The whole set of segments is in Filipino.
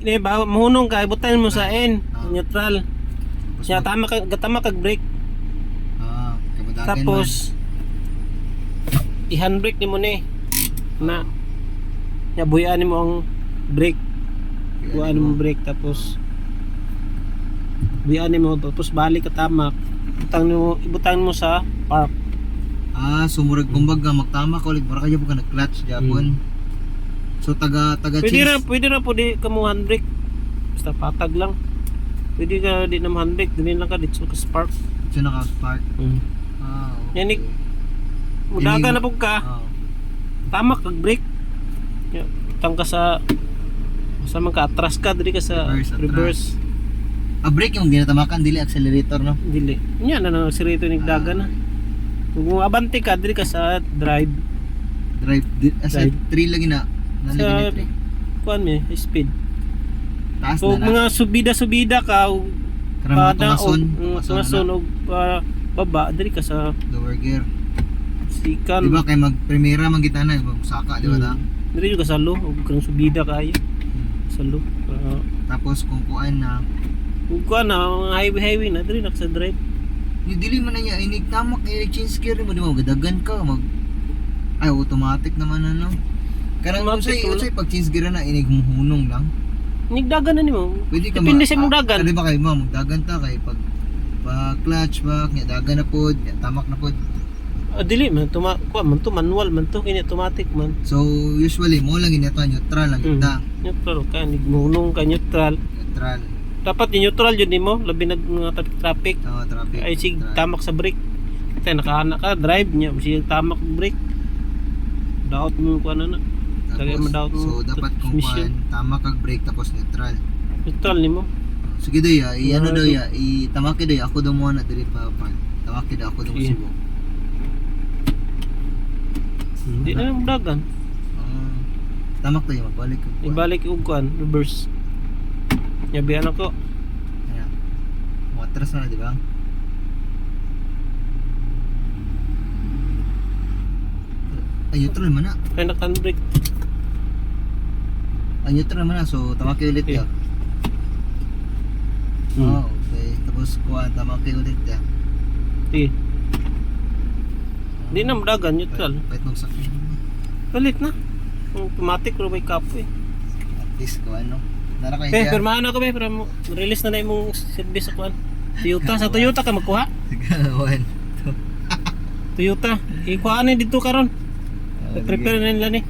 mahunong ka, ibutan mo sa N, neutral. Siya tama kag brake. Kamadagan Tapos i-handbrake nimo ni na buhian mo ang brake. Buhian mo brake tapos buhian mo tapos balik ka tamak. Ibutang mo sa park. Sumurag kumbaga magtama ka ulit para kaya po ka nag-clutch Japon. So taga Pwede ra po di ka mo handbrake. Basta patag lang. Pwede ka di na handbrake, dili lang ka dito ka spark. So naka-spark. Okay. Yanik mudaga na pug ka. Tamak kag brake. Tang ka sa man ka atras ka diri ka sa reverse. Brake yung ginatamakan dili accelerator no. Dili. Nya na nang accelerator ning daga na. Kung abante ka diri ka sa drive sa 3 lagi na. Sa kuan mi speed. Taas So na mga subida ka tumason og baba diri ka sa lower gear. sikan. Diba kay mag-primera magitana magsaka di ba ta? Diri ka sa low og kang subida kayo. Sa low. Tapos kung kuan na Kung kuan na highway na diri na sa drive. dili man na niya inig tamak change gear mo di mo gadagan ka automatic naman ano. Karang Automatic usay pag change gear na inig hunong lang. Nigdagan na nimo. Pwede ka Depende sa imong dagan. Di ba kay mo magdagan ta kay pag clutch back nya dagan na pod, nya tamak na pod. Dili man kuan man to manual man to kini automatic man. So usually mo lang inato neutral lang kita. Neutral ka nigmunong ka neutral. Neutral. Dapat i-neutral yun nimo labi nag mga traffic. Traffic. Ay sig tamak sa brake. Kaya nakahana ka drive nya sig tamak brake. Daot mo kuan na. So dapat kung kuan tama kag brake tapos neutral. Neutral nimo. Sige doy ano doy itamaki doy ako daw mo na diri pa tamaki daw ako daw mo subok. Hindi na yung dagan. Tamak tayo magbalik ko. Ibalik yung kuan reverse. Yabihan ako. Ayan. Matras na di ba? Ay, neutral man na. Kaya naka-handbrake. Ay, neutral man na. So, tamaki ulit ya. Okay. Tapos, kuha, tamaki ulit ya. Hindi na madagan, neutral. Pahit mong sakit. Kalit na. Automatic ro may kapoy. At least, kuha no. Nara kayo dyan. Pirmahan ako para release na imong service sa kuan. Toyota, sa Toyota ka magkuha. Sige, 1, 2. Toyota, ikuha ni dito karon. Prepare na nila ni.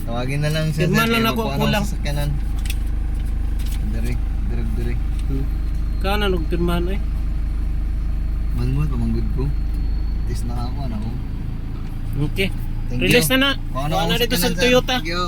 Tawagin na lang siya. Pirmahan lang ako kulang. Sa kanan. Direk. Kana og pirmahan ay. Manmo pamanggod ko. Tis na ako ano. Okay. Thank Release you. na na. Kuha na dito sa Toyota. Thank you.